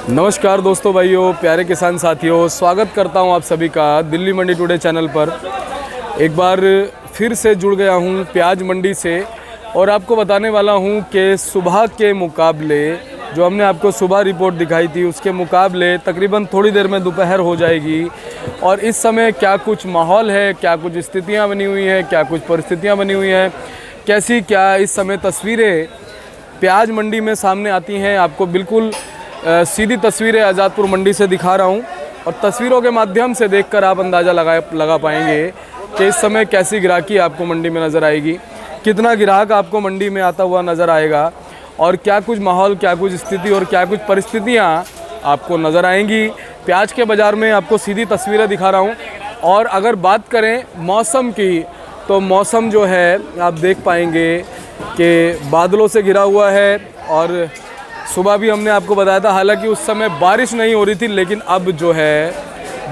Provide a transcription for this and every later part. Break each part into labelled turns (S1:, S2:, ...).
S1: नमस्कार दोस्तों, भाइयों, प्यारे किसान साथियों, स्वागत करता हूं आप सभी का दिल्ली मंडी टुडे चैनल पर। एक बार फिर से जुड़ गया हूं प्याज मंडी से और आपको बताने वाला हूं कि सुबह के मुकाबले जो हमने आपको सुबह रिपोर्ट दिखाई थी उसके मुकाबले तकरीबन थोड़ी देर में दोपहर हो जाएगी और इस समय क्या कुछ माहौल है, क्या कुछ स्थितियाँ बनी हुई हैं, क्या कुछ परिस्थितियाँ बनी हुई हैं, कैसी क्या इस समय तस्वीरें प्याज मंडी में सामने आती हैं। आपको बिल्कुल सीधी तस्वीरें आज़ादपुर मंडी से दिखा रहा हूं और तस्वीरों के माध्यम से देखकर आप अंदाज़ा लगा पाएंगे कि इस समय कैसी ग्राहकी आपको मंडी में नज़र आएगी, कितना ग्राहक आपको मंडी में आता हुआ नज़र आएगा और क्या कुछ माहौल, क्या कुछ स्थिति और क्या कुछ परिस्थितियां आपको नज़र आएंगी। प्याज के बाज़ार में आपको सीधी तस्वीरें दिखा रहा हूं। और अगर बात करें मौसम की, तो मौसम जो है आप देख पाएंगे कि बादलों से घिरा हुआ है और सुबह भी हमने आपको बताया था, हालांकि उस समय बारिश नहीं हो रही थी, लेकिन अब जो है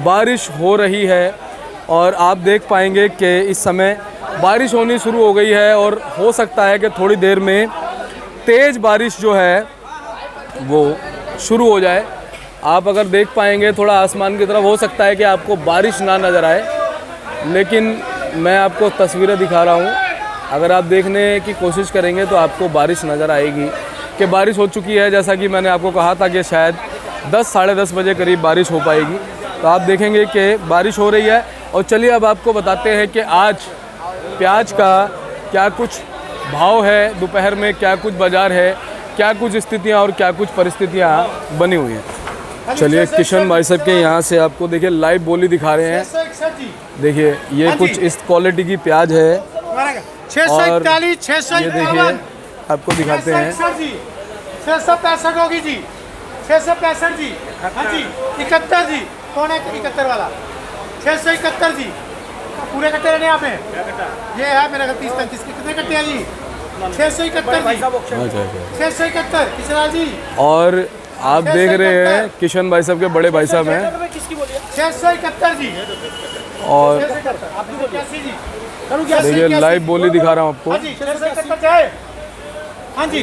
S1: बारिश हो रही है और आप देख पाएंगे कि इस समय बारिश होनी शुरू हो गई है और हो सकता है कि थोड़ी देर में तेज़ बारिश जो है वो शुरू हो जाए। आप अगर देख पाएंगे थोड़ा आसमान की तरफ, हो सकता है कि आपको बारिश ना नज़र आए, लेकिन मैं आपको तस्वीरें दिखा रहा हूँ। अगर आप देखने की कोशिश करेंगे तो आपको बारिश नज़र आएगी कि बारिश हो चुकी है। जैसा कि मैंने आपको कहा था कि शायद 10 साढ़े 10 बजे करीब बारिश हो पाएगी, तो आप देखेंगे कि बारिश हो रही है। और चलिए अब आपको बताते हैं कि आज प्याज का क्या कुछ भाव है, दोपहर में क्या कुछ बाज़ार है, क्या कुछ स्थितियां और क्या कुछ परिस्थितियां बनी हुई हैं। चलिए किशन भाई साहब के यहाँ से आपको देखिए लाइव बोली दिखा रहे हैं। देखिए ये कुछ इस क्वालिटी की प्याज है और ये देखिए आपको दिखाते हैं।
S2: 665 होगी जी, 665 जी, हाँ जी, 71 जी, कौन है 71 वाला? 671 जी, पूरे कट्टे रहने यहाँ पे। ये है मेरा 30-35 कितने कट्टे हैं जी? 671 जी, 671 किशनलाल जी।
S1: और आप देख रहे हैं किशन भाई साहब के बड़े भाई साहब हैं।
S2: 671 जी
S1: और देखिए लाइव बोली दिखा रहा हूँ आपको।
S2: हाँ जी,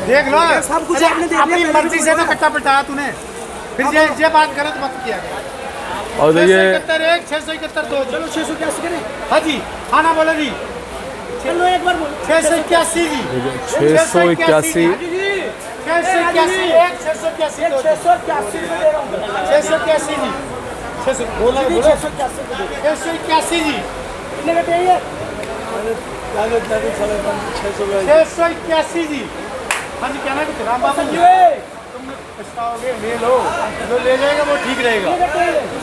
S2: देख लो सब कुछ अपनी मर्जी से तो कट्टा पिटाया तूने, फिर ये बात गलत मत किया।
S1: और देखिए
S2: 671 2, चलो 681 करें। हाँ जी, हाँ ना बोलो जी, चलो एक बार बोलो। 681 जी,
S1: 681
S2: 681 जी, 681 जी, कितने कट्टे हैं ये? 681 जी। हाँ जी, कहना कि राम बाबू जी तुम पछताओगे, ले लो, जो ले जाएगा वो ठीक रहेगा।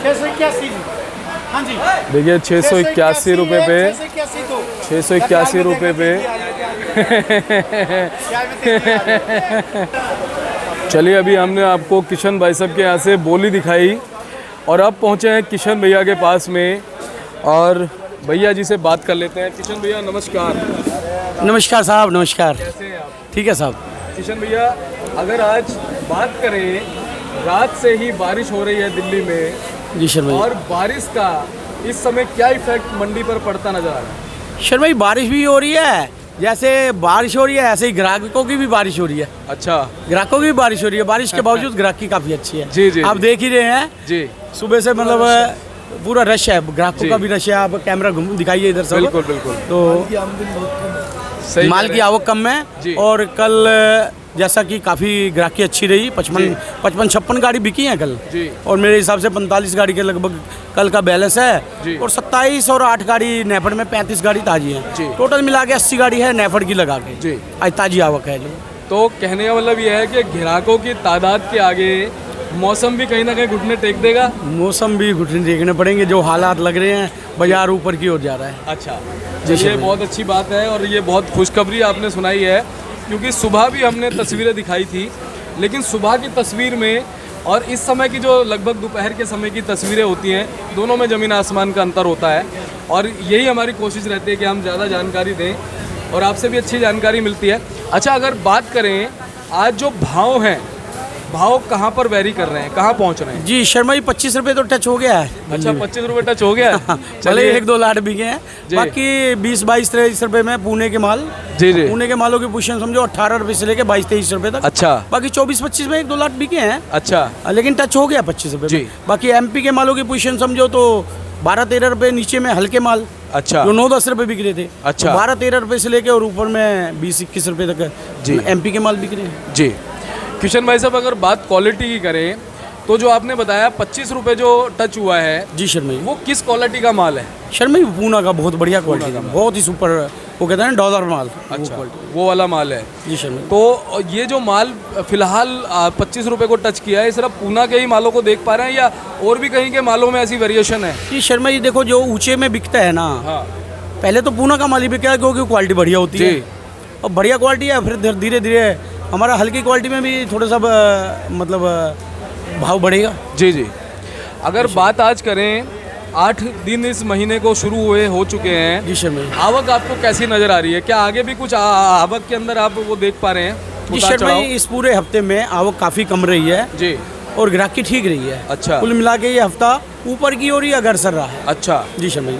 S2: 681 जी, हाँ जी।
S1: देखिए 681 रुपये पे, 681 रुपये पे। चलिए अभी हमने आपको किशन भाई साहब के यहाँ से बोली दिखाई और अब पहुँचे हैं किशन भैया के पास में और भैया जी से बात कर लेते हैं। किशन भैया नमस्कार।
S3: नमस्कार साहब, नमस्कार।
S1: कैसे हैं आप?
S3: ठीक है साहब।
S1: किशन भैया, अगर आज बात करें, रात से ही बारिश हो रही है दिल्ली में
S3: जी शर्मा
S1: और बारिश का इस समय क्या इफेक्ट मंडी पर पड़ता नजर आ रहा है?
S3: शर्मा जी, बारिश भी हो रही है, जैसे बारिश हो रही है ऐसे ही ग्राहकों की भी बारिश हो रही है।
S1: अच्छा,
S3: ग्राहकों की भी बारिश हो रही है, बारिश के बावजूद ग्राहकी काफ़ी अच्छी है।
S1: जी जी,
S3: आप देख ही रहे हैं
S1: जी,
S3: सुबह से मतलब पूरा रश है, ग्राहकों का भी रश है। आप कैमरा दिखाइए इधर से।
S1: बिल्कुल बिल्कुल।
S3: तो माल की आवक कम है और कल जैसा कि काफ़ी ग्राहकी अच्छी रही, 55 गाड़ी बिकी हैं कल
S1: जी।
S3: और मेरे हिसाब से 45 गाड़ी के लगभग कल का बैलेंस है और 27 और 8 गाड़ी नेफड़ में, 35 गाड़ी ताजी है। टोटल मिला के 80 गाड़ी है नेफड़ की लगा के जी, आज ताजी आवक है जो।
S1: तो कहने का मतलब यह है कि ग्राहकों की तादाद के आगे मौसम भी कहीं ना कहीं घुटने टेक देगा।
S3: मौसम भी घुटने देखने पड़ेंगे, जो हालात लग रहे हैं बाजार ऊपर की ओर जा रहा है।
S1: अच्छा, ये बहुत अच्छी बात है और ये बहुत खुशखबरी आपने सुनाई है, क्योंकि सुबह भी हमने तस्वीरें दिखाई थी, लेकिन सुबह की तस्वीर में और इस समय की जो लगभग दोपहर के समय की तस्वीरें होती हैं, दोनों में ज़मीन आसमान का अंतर होता है और यही हमारी कोशिश रहती है कि हम ज़्यादा जानकारी दें और आपसे भी अच्छी जानकारी मिलती है। अच्छा, अगर बात करें आज जो भाव हैं भाव कहाँ पर वेरी कर रहे हैं, कहाँ पहुँच रहे हैं?
S3: जी शर्मा जी 25 रुपये तो टच हो गया है।
S1: अच्छा 25 रुपये टच हो गया है।
S3: चले 1-2 लाट बिके हैं, बाकी 20-22-23 रुपये में पुणे के माल।
S1: जी जी।
S3: पुणे के मालों की पोजीशन समझो 18 रुपये से लेके 22-23 रुपये तक।
S1: अच्छा।
S3: बाकी 24-25 में 1-2 लाट बिके हैं।
S1: अच्छा।
S3: लेकिन टच हो गया 25 रुपये
S1: जी।
S3: में। बाकी एमपी के मालों की पोजीशन समझो तो 12-13 रुपये नीचे में हल्के माल,
S1: अच्छा।
S3: जो 9-10 रुपये बिक रहे थे।
S1: अच्छा।
S3: 12-13 रुपये से लेके और ऊपर में 20-21 रुपये तक
S1: जी।
S3: एमपी के माल बिक रहे हैं।
S1: जी किशन भाई साहब, अगर बात क्वालिटी की करें तो जो आपने बताया 25 रुपये जो टच हुआ है,
S3: जी शर्मा जी,
S1: वो किस क्वालिटी का माल है?
S3: शर्मा जी पूना का बहुत बढ़िया क्वालिटी का, बहुत ही सुपर, वो कहते हैं डॉलर माल।
S1: अच्छा वो वाला माल है।
S3: जी शर्मा जी।
S1: तो ये जो माल फिलहाल 25 रुपये को टच किया है, सिर्फ पूना के ही मालों को देख पा रहे हैं या और भी कहीं के मालों में ऐसी वेरिएशन है?
S3: जी शर्मा जी देखो, जो ऊंचे में बिकता है ना,
S1: हाँ।
S3: पहले तो पूना का माल ही बिका है क्योंकि क्वालिटी बढ़िया होती है और बढ़िया क्वालिटी है, फिर धीरे धीरे हमारा हल्की क्वालिटी में भी थोड़ा सा मतलब भाव बढ़ेगा। जी जी।
S1: अगर बात आज करें, 8 दिन इस महीने को शुरू हुए हो चुके हैं।
S3: जी शर्मा जी।
S1: आवक आपको कैसी नज़र आ रही है? क्या आगे भी कुछ आवक के अंदर आप वो देख पा रहे हैं?
S3: जी शर्मा जी, इस पूरे हफ्ते में आवक काफ़ी कम रही है
S1: जी
S3: और ग्राहकी ठीक रही है।
S1: अच्छा।
S3: कुल मिला के ये हफ्ता ऊपर की ओर ही अग्रसर रहा है।
S1: अच्छा।
S3: जी शर्मा जी।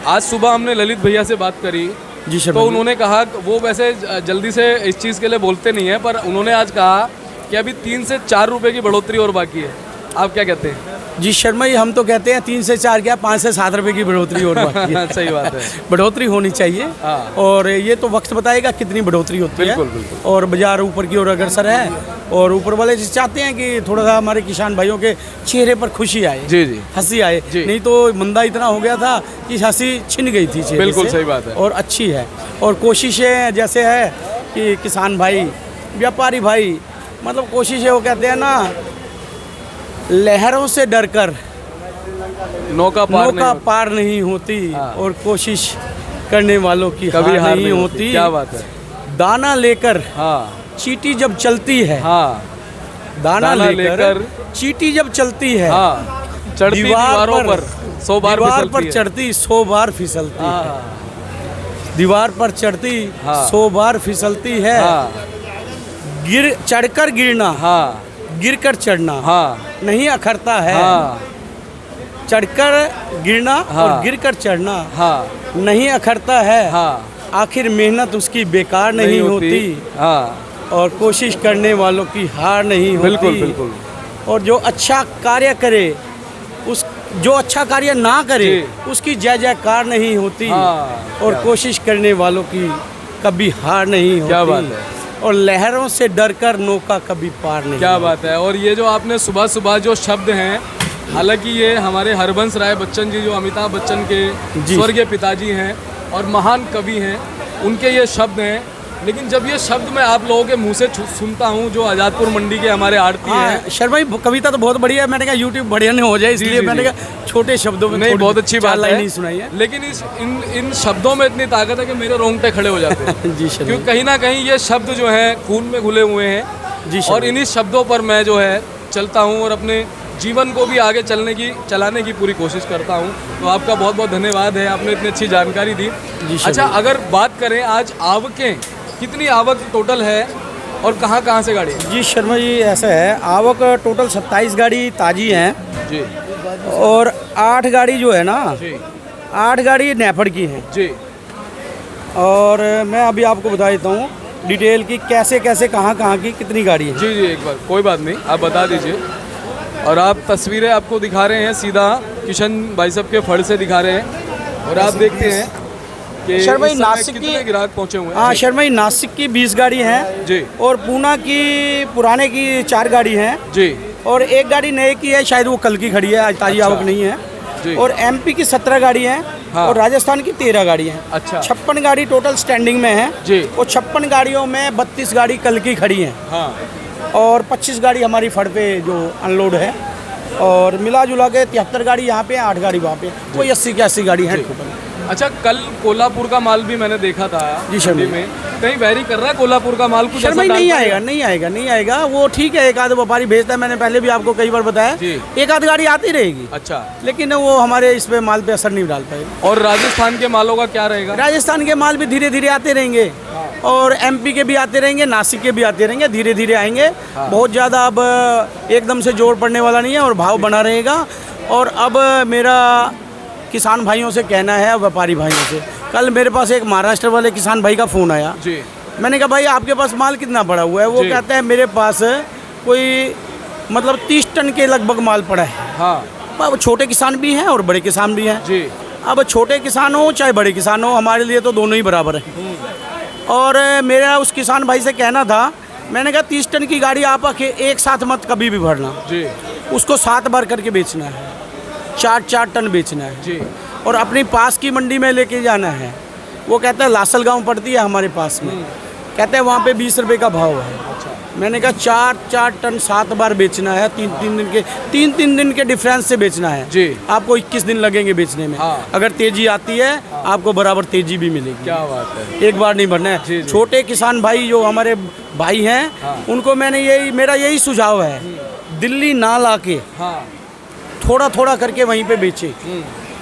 S1: आज सुबह हमने ललित भैया से बात करी।
S3: जी शर्मा
S1: तो
S3: जी।
S1: उन्होंने कहा, वो वैसे जल्दी से इस चीज़ के लिए बोलते नहीं है, पर उन्होंने आज कहा कि अभी 3 से 4 रुपए की बढ़ोतरी और बाकी है। आप क्या कहते हैं?
S3: जी शर्मा जी, हम तो कहते हैं 3 से 4 क्या 5 से 7 रुपए की बढ़ोतरी और बाकी है।
S1: सही बात है।
S3: बढ़ोतरी होनी चाहिए।
S1: हाँ।
S3: और ये तो वक्त बताएगा कितनी बढ़ोतरी होती है।
S1: बिल्कुल बिल्कुल।
S3: और बाजार ऊपर की ओर अग्रसर है और ऊपर वाले चाहते हैं कि थोड़ा सा हमारे किसान भाइयों के चेहरे पर खुशी आए।
S1: जी जी।
S3: हंसी आए।
S1: जी।
S3: नहीं तो मंदा इतना हो गया था कि हंसी छिन गई थी चेहरे
S1: बिल्कुल
S3: से।
S1: सही बात है।
S3: और अच्छी है और कोशिशें जैसे है कि किसान भाई, व्यापारी भाई, मतलब कोशिशें वो कहते हैं ना, लहरों से डरकर
S1: नौका
S3: पार नहीं होती।
S1: हाँ।
S3: और कोशिश करने वालों की
S1: कभी
S3: हार नहीं होती।
S1: क्या बात है।
S3: दाना लेकर
S1: हाँ।
S3: चींटी जब चलती है।
S1: हाँ।
S3: दाना लेकर चींटी जब चलती है।
S1: हाँ। चढ़ती दीवारों पर 100 बार
S3: दीवार पर
S1: फिसलती है।
S3: चढ़ती 100 बार फिसलती है।
S1: हाँ।
S3: दीवार पर चढ़ती
S1: हाँ।
S3: 100 बार फिसलती है।
S1: हाँ।
S3: चढ़कर गिरना,
S1: हाँ।
S3: गिरकर चढ़ना
S1: हाँ।
S3: नहीं अखरता है।
S1: हाँ।
S3: चढ़कर गिरना
S1: हाँ।
S3: और गिरकर चढ़ना
S1: हाँ।
S3: नहीं अखरता है।
S1: हाँ।
S3: आखिर मेहनत उसकी बेकार नहीं होती।
S1: हाँ।
S3: और कोशिश करने वालों की हार नहीं होती।
S1: बिल्कुल बिल्कुल।
S3: और जो अच्छा कार्य करे, उस जो अच्छा कार्य ना करे उसकी जय जयकार नहीं होती।
S1: हाँ।
S3: और कोशिश करने वालों की कभी हार नहीं होती।
S1: क्या बात है।
S3: और लहरों से डरकर नौका कभी पार नहीं।
S1: क्या बात है। और ये जो आपने सुबह सुबह जो शब्द हैं, हालांकि ये हमारे हरबंस राय बच्चन जी, जो अमिताभ बच्चन के स्वर्गीय पिताजी हैं और महान कवि हैं, उनके ये शब्द हैं। लेकिन जब ये शब्द मैं आप लोगों के मुंह से सुनता हूँ, जो आज़ादपुर मंडी के हमारे आड़ती हैं।
S3: शर्मा जी, कविता तो बहुत बढ़िया है। मैंने कहा यूट्यूब बढ़िया नहीं हो जाए, इसलिए मैंने कहा छोटे शब्दों में
S1: नहीं, बहुत अच्छी बात है।
S3: नहीं सुनाई है।
S1: लेकिन इन शब्दों में इतनी ताकत है कि मेरे रोंगटे खड़े हो जाते हैं।
S3: जी शर्मा।
S1: क्योंकि कहीं ना कहीं ये शब्द जो है खून में घुले हुए हैं।
S3: जी।
S1: और इन्हीं शब्दों पर मैं जो है चलता हूँ और अपने जीवन को भी आगे चलाने की पूरी कोशिश करता हूँ। तो आपका बहुत बहुत धन्यवाद है, आपने इतनी अच्छी जानकारी दी। अच्छा, अगर बात करें आज आवकें, कितनी आवक टोटल है और कहाँ कहाँ से गाड़ी?
S3: जी शर्मा जी, ऐसा है, आवक टोटल 27 गाड़ी ताज़ी हैं
S1: जी।
S3: और 8 गाड़ी जो है ना
S1: जी,
S3: 8 गाड़ी नेफड़ की हैं
S1: जी।
S3: और मैं अभी आपको बता देता हूँ डिटेल की, कैसे कैसे कहाँ कहाँ की कितनी गाड़ी है।
S1: जी जी, एक बार कोई बात नहीं, आप बता दीजिए। और आप तस्वीरें आपको दिखा रहे हैं, सीधा किशन भाई साहब के फड़ से दिखा रहे हैं और आप देखते हैं कि
S3: शर्मा जी,
S1: इस समय
S3: नासिक
S1: कितने
S3: की
S1: ग्राहक पहुंचे हुए हैं।
S3: हाँ शर्मा जी, नासिक की 20 गाड़ी हैं
S1: जी
S3: और पूना की पुराने की 4 गाड़ी हैं
S1: जी
S3: और 1 गाड़ी नए की है, शायद वो कल की खड़ी है, आज ताज़ी
S1: अच्छा।
S3: आवक नहीं है।
S1: जी।
S3: और एमपी की 17 गाड़ी हैं।
S1: हाँ।
S3: और राजस्थान की 13 गाड़ी हैं।
S1: अच्छा।
S3: 56 गाड़ी टोटल स्टैंडिंग में है।
S1: जी।
S3: और 56 गाड़ियों में 32 गाड़ी कल की खड़ी हैं
S1: हाँ।
S3: और 25 गाड़ी हमारी फड़ पे जो अनलोड है और मिला जुला के 73 गाड़ी यहाँ पे, 8 गाड़ी वहाँ पे, वही 80 की 80 गाड़ी है टोटल।
S1: अच्छा, कल कोल्हापुर का माल भी मैंने देखा था
S3: जी शर्मा
S1: मंडी में, कहीं वेरी कर रहा है कोल्हापुर का माल कुछ?
S3: शर्मा
S1: ऐसा
S3: नहीं
S1: डालता है?
S3: आएगा, नहीं आएगा, नहीं आएगा। वो ठीक है, एक आध व्यापारी भेजता है, मैंने पहले भी आपको कई बार बताया।
S1: जी।
S3: एक आध गाड़ी आती रहेगी।
S1: अच्छा।
S3: लेकिन वो हमारे इस पे माल पे असर नहीं डाल पाएगा।
S1: और राजस्थान के मालों का क्या रहेगा?
S3: राजस्थान के माल भी धीरे धीरे आते रहेंगे। और एमपी के भी आते रहेंगे, नासिक के भी आते रहेंगे, धीरे धीरे आएंगे। बहुत ज़्यादा अब एकदम से जोर पड़ने वाला नहीं है और भाव बना रहेगा। और अब मेरा किसान भाइयों से कहना है, व्यापारी भाइयों से, कल मेरे पास एक महाराष्ट्र वाले किसान भाई का फ़ोन आया
S1: जी।
S3: मैंने कहा भाई आपके पास माल कितना पड़ा हुआ है? वो कहता है मेरे पास कोई मतलब 30 टन के लगभग माल पड़ा है।
S1: हाँ।
S3: अब छोटे किसान भी हैं और बड़े किसान भी हैं
S1: जी।
S3: अब छोटे किसान हो चाहे बड़े किसान हो, हमारे लिए तो दोनों ही बराबर हैं। और मेरा उस किसान भाई से कहना था, मैंने कहा 30 टन की गाड़ी आप एक साथ मत कभी भी भरना
S1: जी।
S3: उसको 7 बार करके बेचना है, 4-4 टन बेचना है
S1: जी।
S3: और अपनी पास की मंडी में लेके जाना है। वो कहता है लासल गांव पड़ती है हमारे पास में, कहते हैं वहाँ पे 20 रुपये का भाव है। मैंने कहा 4-4 टन 7 बार बेचना है, 3-3 दिन के डिफरेंस से बेचना है
S1: जी।
S3: आपको 21 दिन लगेंगे बेचने में।
S1: हाँ।
S3: अगर तेजी आती है आपको बराबर तेजी भी मिलेगी।
S1: क्या बात है।
S3: एक बार नहीं भरना
S1: जी,
S3: है।
S1: जी।
S3: छोटे किसान भाई जो हमारे भाई हैं,
S1: हाँ।
S3: उनको मेरा यही सुझाव है, दिल्ली ना लाके
S1: हाँ।
S3: थोड़ा थोड़ा करके वहीं पे बेचे।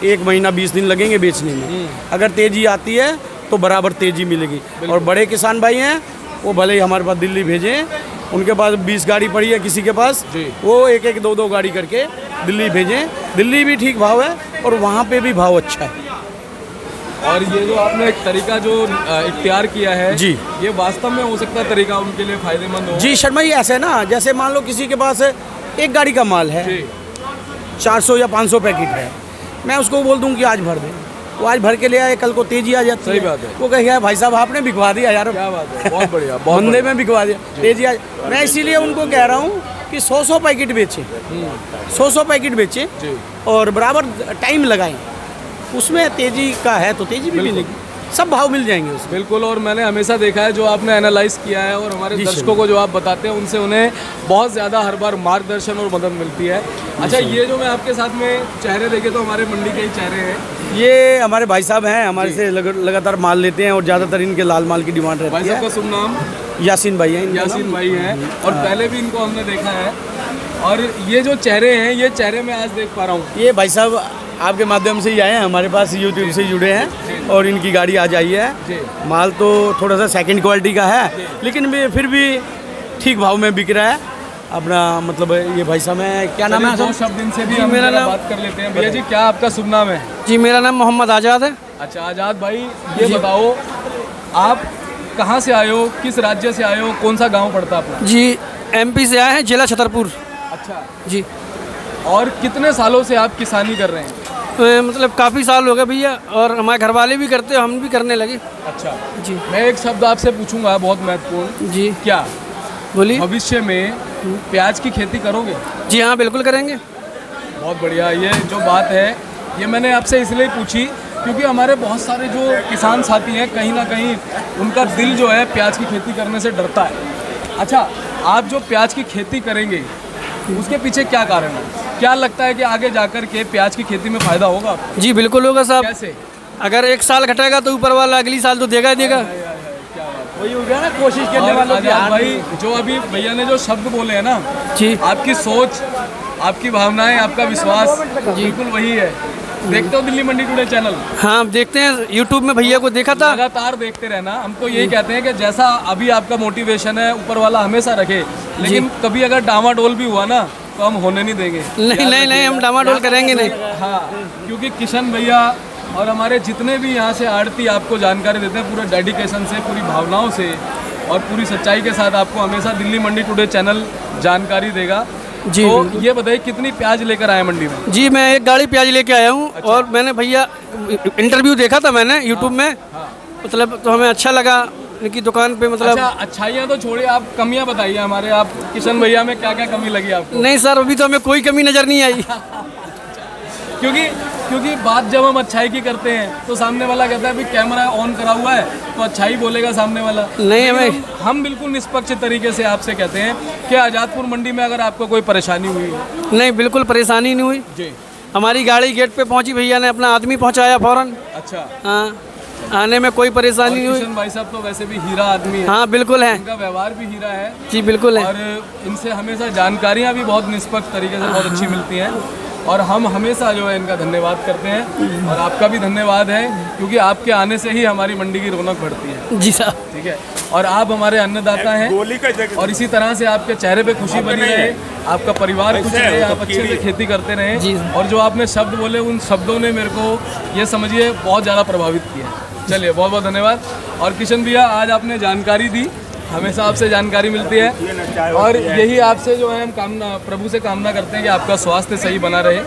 S3: 1 महीना 20 दिन लगेंगे बेचने में। अगर तेजी आती है तो बराबर तेजी मिलेगी। और बड़े किसान भाई हैं वो भले ही हमारे पास दिल्ली भेजें, उनके पास 20 गाड़ी पड़ी है किसी के पास, वो 1-1, 2-2 गाड़ी करके दिल्ली भेजें। दिल्ली भी ठीक भाव है और वहाँ पे भी भाव अच्छा है।
S1: और ये जो आपने एक तरीका जो इख्तियार किया है
S3: जी,
S1: ये वास्तव में हो सकता है तरीका उनके लिए फायदेमंद हो।
S3: जी शर्मा जी, ऐसे है ना, जैसे मान लो किसी के पास एक गाड़ी का माल है,
S1: जी।
S3: 400 या 500 पैकेट है, मैं उसको बोल दूं कि आज भर दें, वो आज भर के ले आए, कल को तेजी आ जाती है।
S1: सही बात है।
S3: वो कहेगा भाई साहब आपने बिकवा दिया यार,
S1: क्या बात है, बहुत बढ़िया, बहुत
S3: बंदे
S1: बढ़िया।
S3: में बिकवा दिया, तेजी आ। मैं इसीलिए उनको कह रहा हूँ कि 100 पैकेट बेचें, 100 पैकेट बेचें
S1: जी।
S3: और बराबर टाइम लगाएं, उसमें तेजी का है तो तेजी भी मिलेगी, सब भाव मिल जाएंगे उसमें।
S1: बिल्कुल। और मैंने हमेशा देखा है जो आपने एनालाइज किया है और हमारे
S3: जी,
S1: दर्शकों को जो आप बताते हैं उनसे उन्हें बहुत ज़्यादा हर बार मार्गदर्शन और मदद मिलती है। अच्छा, ये जो मैं आपके साथ में चेहरे देखे तो हमारे मंडी के ही चेहरे हैं।
S3: ये हमारे भाई साहब हैं, हमारे से लगातार माल लेते हैं और ज़्यादातर इनके लाल माल की डिमांड
S1: भाई
S3: रहती
S1: साहब
S3: है।
S1: का शुभ नाम?
S3: यासीन भाई हैं इनका
S1: यासीन
S3: नाम।
S1: भाई हैं और पहले भी इनको हमने देखा है। और ये जो चेहरे हैं, ये चेहरे मैं आज देख पा रहा हूँ।
S3: ये भाई साहब आपके माध्यम से ही आए हैं, हमारे पास यूट्यूब से जुड़े हैं और इनकी गाड़ी आज आई है।
S1: जी।
S3: माल तो थोड़ा सा सेकंड क्वालिटी का है, लेकिन फिर भी ठीक भाव में बिक रहा है अपना। मतलब ये भाई साहब है, क्या नाम है?
S1: 2 शब्द इनसे भी
S3: जी,
S1: हम
S3: मेरा
S1: जरा
S3: नाम-
S1: बात कर लेते हैं। भैया जी, क्या आपका शुभ नाम है?
S3: जी मेरा नाम मोहम्मद आज़ाद है।
S1: अच्छा आज़ाद भाई, ये बताओ आप कहाँ से आए हो, किस राज्य से आए हो, कौन सा गांव पड़ता है अपना?
S3: जी एमपी से आए हैं, जिला छतरपुर।
S1: अच्छा।
S3: जी
S1: और कितने सालों से आप किसानी कर रहे हैं?
S3: मतलब काफ़ी साल हो गए भैया, और हमारे घर वाले भी करते, हम भी करने लगे।
S1: अच्छा
S3: जी।
S1: मैं एक शब्द आपसे पूछूंगा बहुत महत्वपूर्ण।
S3: जी
S1: क्या
S3: बोलिए।
S1: भविष्य में प्याज की खेती करोगे?
S3: जी हाँ बिल्कुल करेंगे।
S1: बहुत बढ़िया। ये जो बात है ये मैंने आपसे इसलिए पूछी क्योंकि हमारे बहुत सारे जो किसान साथी हैं, कहीं ना कहीं उनका दिल जो है प्याज की खेती करने से डरता है। अच्छा, आप जो प्याज की खेती करेंगे उसके पीछे क्या कारण है? क्या लगता है कि आगे जाकर के प्याज की खेती में फ़ायदा होगा आपको?
S3: जी बिल्कुल होगा साहब।
S1: कैसे?
S3: अगर एक साल घटेगा तो ऊपर वाला अगली साल तो देगा ही देगा। वही हो गया ना, कोशिश करने
S1: और
S3: वालों की
S1: आजाद
S3: हार
S1: भाई,
S3: नहीं।
S1: जो अभी भैया ने जो शब्द बोले हैं ना,
S3: जी
S1: आपकी सोच, आपकी भावनाएं, आपका विश्वास बिल्कुल वही है। देखते हो दिल्ली मंडी टुडे चैनल?
S3: हाँ हम देखते हैं, यूट्यूब में भैया को देखा था।
S1: लगातार देखते रहना। हम तो यही कहते हैं कि जैसा अभी आपका मोटिवेशन है ऊपर वाला हमेशा रखे, लेकिन कभी अगर डामाडोल भी हुआ ना तो हम होने नहीं देंगे।
S3: नहीं हम डामाडोल करेंगे नहीं।
S1: हाँ, क्योंकि किशन भैया और हमारे जितने भी यहाँ से आड़ती आपको जानकारी देते हैं पूरे डेडिकेशन से, पूरी भावनाओं से और पूरी सच्चाई के साथ आपको हमेशा दिल्ली मंडी टुडे चैनल जानकारी देगा।
S3: जी
S1: तो ये बताइए कितनी प्याज लेकर आए मंडी में?
S3: जी मैं एक गाड़ी प्याज लेके आया हूँ।
S1: अच्छा।
S3: और मैंने भैया इंटरव्यू देखा था मैंने यूट्यूब में, मतलब तो हमें अच्छा लगा इनकी दुकान पे। मतलब
S1: अच्छा, अच्छाइयाँ तो छोड़िए, आप कमियाँ बताइए हमारे। आप किशन भैया में क्या क्या कमी लगी आपको?
S3: नहीं सर, अभी तो हमें कोई कमी नज़र नहीं आई।
S1: क्योंकि बात जब हम अच्छाई की करते हैं तो सामने वाला कहता है भाई कैमरा ऑन करा हुआ है तो अच्छाई बोलेगा सामने वाला।
S3: नहीं हमें,
S1: हम बिल्कुल निष्पक्ष तरीके से आपसे कहते हैं कि आज़ादपुर मंडी में अगर आपको कोई परेशानी हुई है।
S3: नहीं बिल्कुल परेशानी नहीं हुई
S1: जी।
S3: हमारी गाड़ी गेट पे पहुंची, भैया ने अपना आदमी पहुंचाया फौरन।
S1: अच्छा।
S3: हाँ, आने में कोई परेशानी नहीं हुई।
S1: किशन भाई साहब तो वैसे भी हीरा आदमी है।
S3: हाँ बिल्कुल है।
S1: इनका व्यवहार भी हीरा है।
S3: जी बिल्कुल है।
S1: और इनसे हमेशा जानकारियाँ भी बहुत निष्पक्ष तरीके से बहुत अच्छी मिलती हैं। और हम हमेशा जो है इनका धन्यवाद करते हैं और आपका भी धन्यवाद है क्योंकि आपके आने से ही हमारी मंडी की रौनक बढ़ती है।
S3: जी साहब।
S1: ठीक है, और आप हमारे अन्नदाता हैं और इसी तरह से आपके चेहरे पे खुशी बनी रहे, आपका परिवार खुश रहे, आप अच्छे से खेती करते रहे। और जो आपने शब्द बोले उन शब्दों ने मेरे को ये समझिए बहुत ज़्यादा प्रभावित किया। चलिए बहुत बहुत धन्यवाद। और किशन भैया आज आपने जानकारी दी, हमेशा आपसे जानकारी मिलती है और यही आपसे जो है हम कामना प्रभु से कामना करते हैं कि आपका स्वास्थ्य सही बना रहे,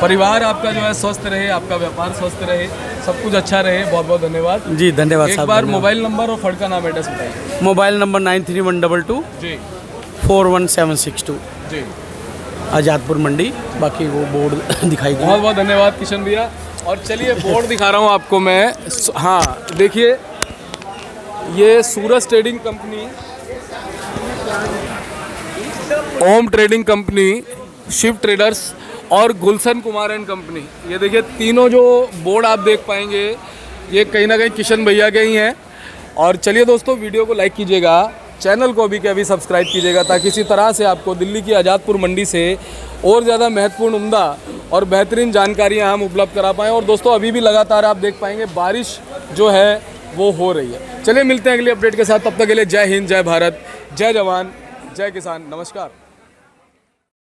S1: परिवार आपका जो है स्वस्थ रहे, आपका व्यापार स्वस्थ रहे, सब कुछ अच्छा रहे। बहुत बहुत धन्यवाद
S3: जी, धन्यवाद
S1: एक
S3: साहब।
S1: बार मोबाइल नंबर और फड़ का नाम एड्रेस बताइए।
S3: मोबाइल नंबर 9312
S1: जी
S3: 41762
S1: जी,
S3: आज़ादपुर मंडी। बाकी वो बोर्ड दिखाई दिया।
S1: बहुत बहुत धन्यवाद किशन भैया। और चलिए बोर्ड दिखा रहा हूँ आपको मैं। हाँ देखिए, ये सूरज ट्रेडिंग कंपनी, ओम ट्रेडिंग कंपनी, शिव ट्रेडर्स और गुलशन कुमार एंड कंपनी, ये देखिए तीनों जो बोर्ड आप देख पाएंगे ये कहीं ना कहीं किशन भैया के ही हैं। और चलिए दोस्तों, वीडियो को लाइक कीजिएगा, चैनल को अभी के अभी सब्सक्राइब कीजिएगा ताकि इसी तरह से आपको दिल्ली की आज़ादपुर मंडी से और ज़्यादा महत्वपूर्ण, उम्दा और बेहतरीन जानकारियाँ हम उपलब्ध करा पाएँ। और दोस्तों अभी भी लगातार आप देख पाएंगे बारिश जो है वो हो रही है। चलिए मिलते हैं अगले अपडेट के साथ, तब तक के लिए जय हिंद, जय भारत, जय जवान, जय किसान, नमस्कार।